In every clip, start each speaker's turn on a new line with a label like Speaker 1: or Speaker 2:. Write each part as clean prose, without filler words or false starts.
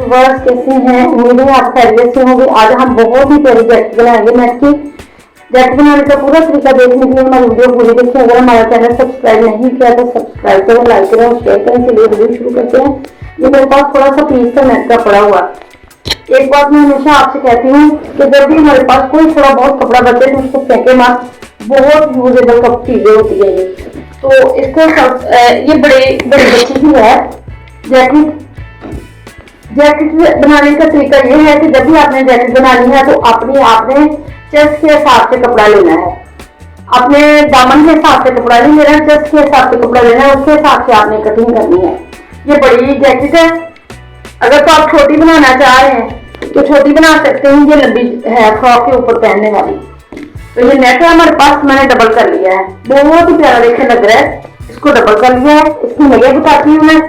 Speaker 1: वर्ष कैसे हैं? उम्मीद है आप खैरियत से होंगे। आज हम बहुत ही प्यारी जैकेट बनाएंगे। नेट की जैकेट बनाने का पूरा तरीका देखने के लिए हमारी वीडियो पूरी देखिए। अगर हमारा चैनल सब्सक्राइब नहीं किया तो सब्सक्राइब करें, लाइक करें और शेयर करें। चलिए वीडियो शुरू करते हैं। ये मेरे पास थोड़ा सा पीस का नेट का पड़ा हुआ। एक बात मैं हमेशा आपसे कहती हूँ कि जब भी हमारे पास कोई थोड़ा बहुत कपड़ा बचे तो उसको फेंके मत। बहुत यूजेबल कप चीजें होती है ये। तो इसको ये बड़े बड़े बच्चे की है जैकेट। जैकेट बनाने का तरीका ये है कि जब भी आपने जैकेट बनानी है तो आपने चेस्ट के हिसाब से कपड़ा लेना है। अपने दामन के हिसाब से कपड़ा नहीं लेना, चेस्ट के हिसाब से कपड़ा लेना है, उसके हिसाब से आपने कटिंग करनी है। ये बड़ी जैकेट है। अगर तो आप छोटी बनाना चाह रहे हैं तो छोटी बना सकते हैं। ये लंबी है, फ्रॉक के ऊपर पहनने वाली। तो ये नेट है हमारे पास, मैंने डबल कर लिया है। बहुत ही प्यारा देखने लग रहा है। इसको डबल कर लिया है। इसकी नगे बताती हूँ मैं।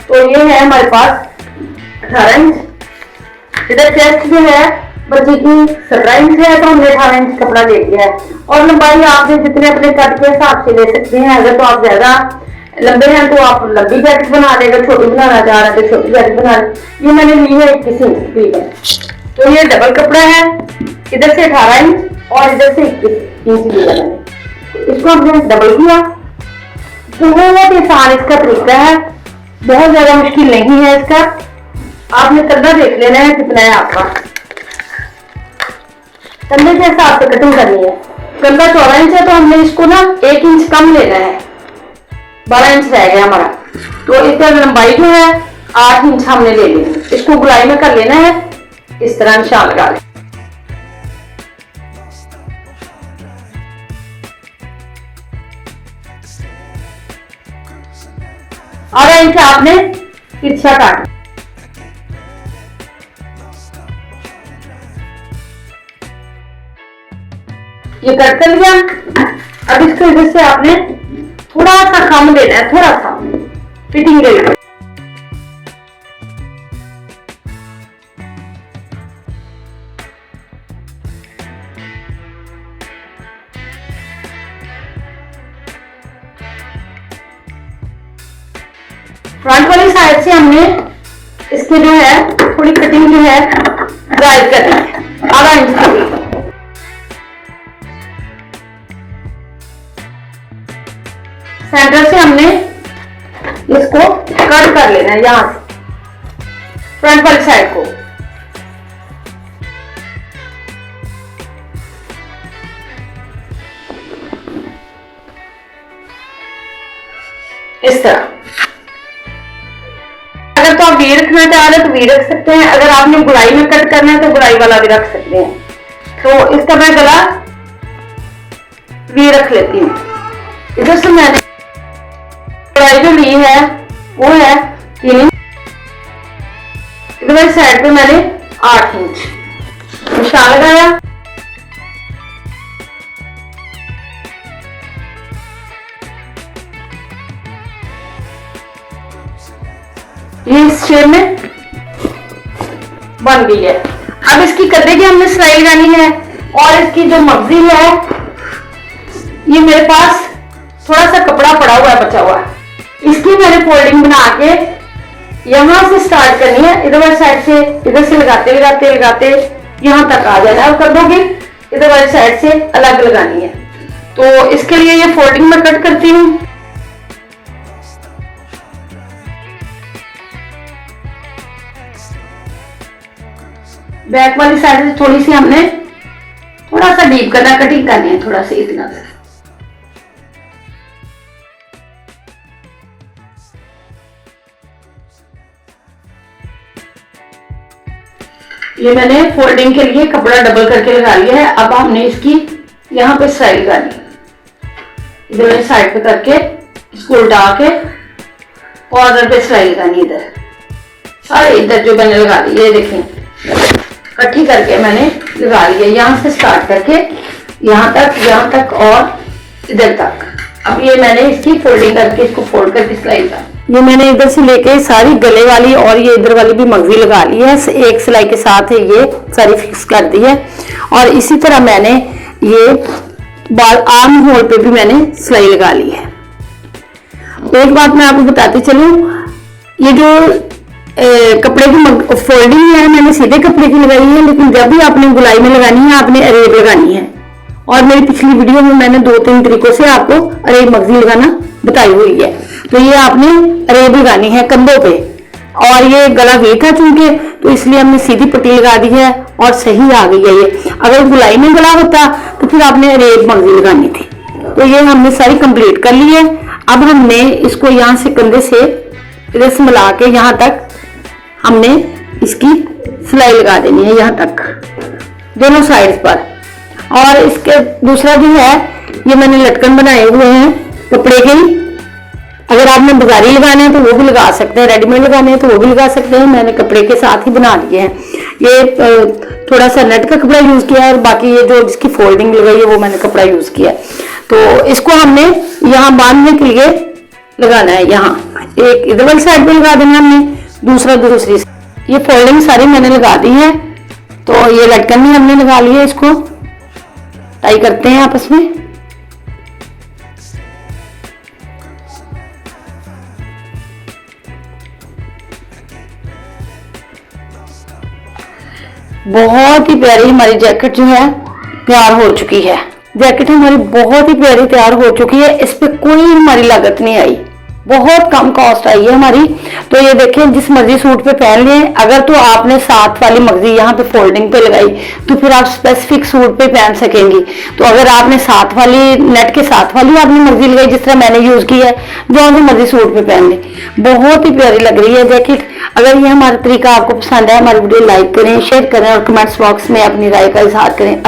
Speaker 1: तो ये है हमारे पास 18 इंच। इधर चेस्ट जो है बच्चे की 17 इंच है, तो हमने 18 इंच कपड़ा ले लिया है। और लंबाई आपने जितने अपने कट के हिसाब से ले सकते हैं। अगर तो आप ज्यादा लंबे हैं तो आप लंबी जैकेट बना लेंगे, छोटी बनाना चाह रहे हैं तो छोटी जैकेट बना ले। ये मैंने ली है 21 इंच की है। तो ये डबल कपड़ा है, इधर से 18 इंच और इधर से 21 इंच लिया मैंने। इसको हमने डबल किया। बहुत ही आसान इसका तरीका है, बहुत ज्यादा मुश्किल नहीं है इसका। आपने कंधा देख लेना है कितना है आपका। कंधे के हिसाब से कटिंग करनी है। कंधा 14 इंच है तो हमने इसको ना 1 इंच कम लेना है। 12 इंच रह गया हमारा। तो इसका लंबाई जो है 8 इंच हमने ले लेनी। इसको गुलाई में कर लेना है, इस तरह निशान लगा लें। आधा इंच आपने तिरछा काट। ये कट कर लिया। अब इसको इधर से आपने थोड़ा सा कम देना है, थोड़ा सा फिटिंग देना है। फ्रंट वाली साइड से हमने इसके जो है थोड़ी कटिंग जो है ड्राइव करनी है, आधा इंच की। सेंटर से हमने इसको कट कर लेना है यहां से फ्रंट वाली साइड को। इस तरह। अगर तो आप वी रखना चाह रहे हैं तो वी रख सकते हैं। अगर आपने गुलाई में कट करना है तो गुलाई वाला भी रख सकते हैं। तो इसका मैं गला वी रख लेती हूँ। इधर से मैंने गुलाई जो ली है वो है 3 इंच। इधर साइड पे मैंने 8 इंच निशान लगाया। ये इस शेप में बन गई है। अब इसकी कदे की हमने सिलाई लगानी है। और इसकी जो मगजी है, ये मेरे पास थोड़ा सा कपड़ा पड़ा हुआ है बचा हुआ। इसकी मैंने फोल्डिंग बना के यहां से स्टार्ट करनी है। इधर वाली साइड से इधर से लगाते लगाते लगाते यहां तक आ जाना है। और कर दोगे इधर वाली साइड से अलग लगानी है। तो इसके लिए ये फोल्डिंग में कट करती हूँ। बैक वाली साइड से थोड़ी सी हमने थोड़ा सा डीप करना, कटिंग करनी है थोड़ा सा इतना सा। ये मैंने फोल्डिंग के लिए कपड़ा डबल करके लगा लिया है। अब हमने इसकी यहाँ पे सिलाई लगानी है। इधर साइड पे करके इसको उल्टा के कॉर्नर पे सिलाई लगानी है। इधर सारे इधर जो मैंने लगा ली, ये देखें इकट्ठी करके मैंने लगा ली है। यहाँ से स्टार्ट करके यहाँ तक और इधर तक। अब ये मैंने इसकी फोल्डिंग करके इसको फोल्ड करके सिलाई लगानी। ये मैंने इधर से लेके सारी गले वाली और ये इधर वाली भी मगजी लगा ली है। एक सिलाई के साथ है ये सारी फिक्स कर दी है। और इसी तरह मैंने ये बाल आर्म होल पे भी मैंने सिलाई लगा ली है। एक बात मैं आपको बताती चलूं, ये जो कपड़े की फोल्डिंग है, मैंने सीधे कपड़े की लगाई है, लेकिन जब भी आपने गुलाई में लगानी है आपने अरेब लगानी है। और मेरी पिछली वीडियो में मैंने 2-3 तरीकों से आपको अरेब मगजी लगाना बताई हुई है। तो ये आपने अरेब लगानी है कंधों पे, और ये गला वी था चूंकि, तो इसलिए हमने सीधी पट्टी लगा दी है और सही आ गई है ये। अगर गुलाई में गला होता तो फिर आपने अरेब मगजी लगानी थी। तो ये हमने सारी कंप्लीट कर ली है। अब हमने इसको यहाँ से कंधे से रस मिला के यहाँ तक हमने इसकी सिलाई लगा देनी है, यहाँ तक दोनों साइड पर। और इसके दूसरा जो है, ये मैंने लटकन बनाए हुए हैं कपड़े के। अगर आपने बाजारी लगाने हैं तो वो भी लगा सकते हैं, रेडीमेड लगाने हैं तो वो भी लगा सकते हैं। मैंने कपड़े के साथ ही बना लिए हैं। ये थोड़ा सा नेट का कपड़ा यूज किया है, और बाकी ये जो जिसकी फोल्डिंग लगाई है वो मैंने कपड़ा यूज किया है। तो इसको हमने यहाँ बांधने के लिए लगाना है, यहाँ एक इधर वाली साइड पे लगा देना हमने, दूसरा दूसरी। ये फोल्डिंग सारी मैंने लगा दी है। तो ये लटकन भी हमने लगा ली है, इसको टाई करते हैं आपस में। बहुत ही प्यारी हमारी जैकेट जो है तैयार हो चुकी है। जैकेट हमारी बहुत ही प्यारी तैयार हो चुकी है। इस पे कोई हमारी लागत नहीं आई, बहुत कम कॉस्ट आई है हमारी। तो ये देखें, जिस मर्जी सूट पे पहन लें। अगर तो आपने साथ वाली मगजी यहाँ पे फोल्डिंग पे लगाई तो फिर आप स्पेसिफिक सूट पे पहन सकेंगी। तो अगर आपने साथ वाली नेट के साथ वाली आपने मगजी लगाई, जिस तरह मैंने यूज की है, जो भी मर्जी सूट पे पहन लें, बहुत ही प्यारी लग रही है जैकेट। अगर ये हमारा तरीका आपको पसंद है, हमारी वीडियो लाइक करें, शेयर करें और कमेंट्स बॉक्स में अपनी राय का इजहार करें।